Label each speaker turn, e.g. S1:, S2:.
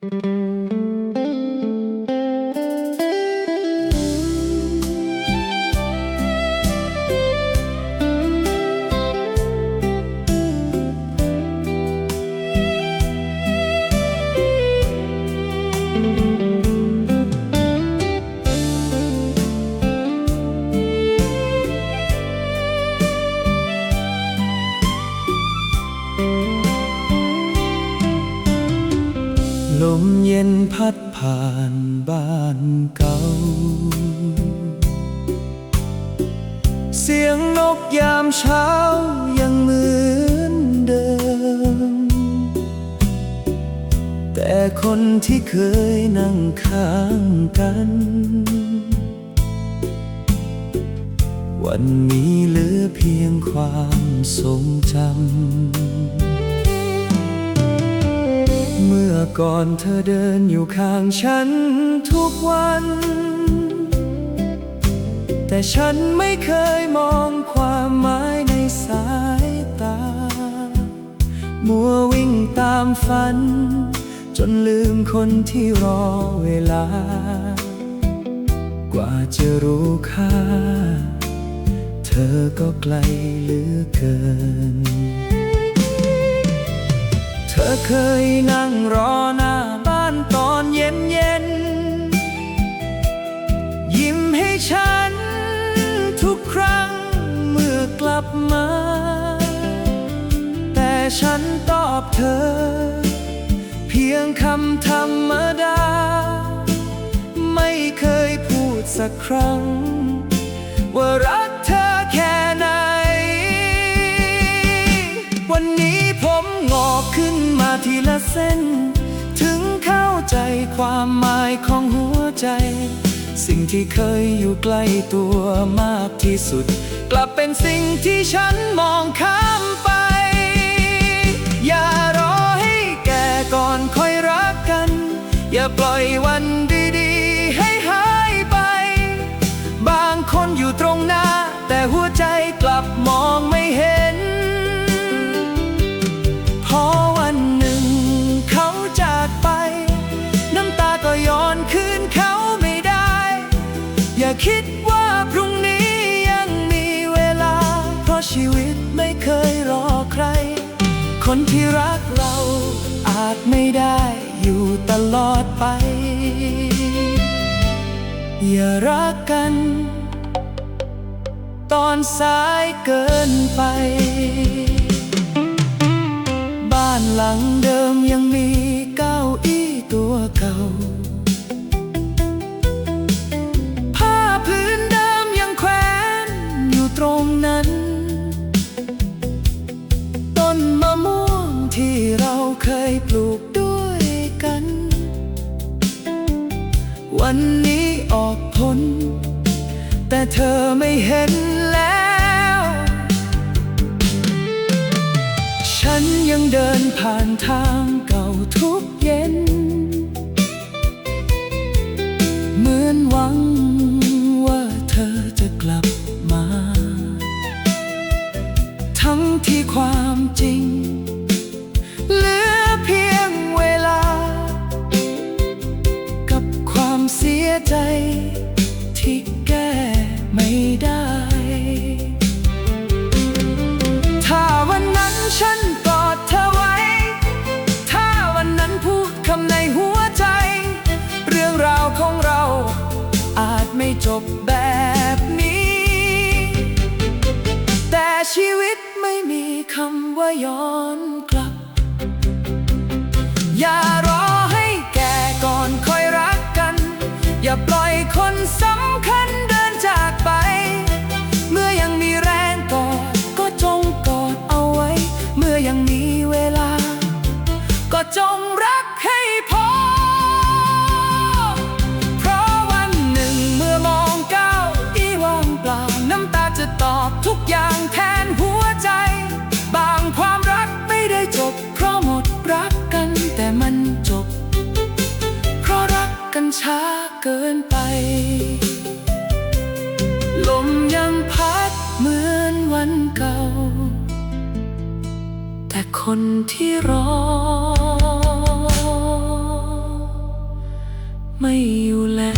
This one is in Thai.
S1: ลมเย็นพัดผ่านบ้านเก่าเสียงนกยามเช้ายังเหมือนเดิมแต่คนที่เคยนั่งข้างกันวันนี้เหลือเพียงความทรงจำเมื่อก่อนเธอเดินอยู่ข้างฉันทุกวันแต่ฉันไม่เคยมองความหมายในสายตามัววิ่งตามฝันจนลืมคนที่รอเวลากว่าจะรู้ค่าเธอก็ไกลเหลือเกินเธอเคยนั่งรอหน้าบ้านตอนเย็นยิ้มให้ฉันทุกครั้งเมื่อกลับมาแต่ฉันตอบเธอเพียงคำธรรมดาไม่เคยพูดสักครั้งว่ารักเธอแค่ไหนวันนี้ผมงอกขึ้นมาทีละเส้นถึงเข้าใจความหมายของหัวใจสิ่งที่เคยอยู่ใกล้ตัวมากที่สุดกลับเป็นสิ่งที่ฉันมองข้ามไปอย่ารอให้แก่ก่อนค่อยรักกันอย่าปล่อยวันดีๆให้หายไปบางคนอยู่ตรงหน้าแต่หัวใจกลับมองไม่เห็นพอวันหนึ่งเขาจากไปน้ำตาก็ย้อนคืนเขาไม่ได้อย่าคิดว่าพรุ่งนี้ยังมีเวลาเพราะชีวิตไม่เคยรอใครคนที่รักเราอาจไม่ได้อยู่ตลอดไปอย่ารักกันตอนสายเกินไปบ้านหลังเดิมยังมีเก้าอี้ตัวเก่าผ้าพื้นเดิมยังแขวนอยู่ตรงนั้นต้นมะม่วงที่เราเคยปลูกด้วยกันวันนี้ออกผลแต่เธอไม่เห็นแล้วฉันยังเดินผ่านทางเก่าทุกเย็นเหมือนหวังว่าเธอจะกลับมาทั้งที่ความจริงเหลือเพียงเวลากับความเสียใจที่แก้ไม่ได้ถ้าวันนั้นฉันกอดเธอไว้ถ้าวันนั้นพูดคำในหัวใจเรื่องราวของเราอาจไม่จบแบบนี้แต่ชีวิตไม่มีคำว่าย้อนกลับอย่ารอให้แก่ก่อนค่อยรักกันอย่าปล่อยคนสำคัญเดินจากไปเมื่อยังมีแรงกอดก็จงกอดเอาไว้เมื่อยังมีเวลาก็จงรักให้พอเพราะวันหนึ่งเมื่อมองก้าวอี้ว่างเปล่าน้ำตาจะตอบทุกอย่างแทนหัวใจบางความรักไม่ได้จบเพราะหมดรักกันแต่มันจบเพราะรักกันช้าเกินไปลมยังพัดเหมือนวันเก่าแต่คนที่รอ ไม่อยู่แล้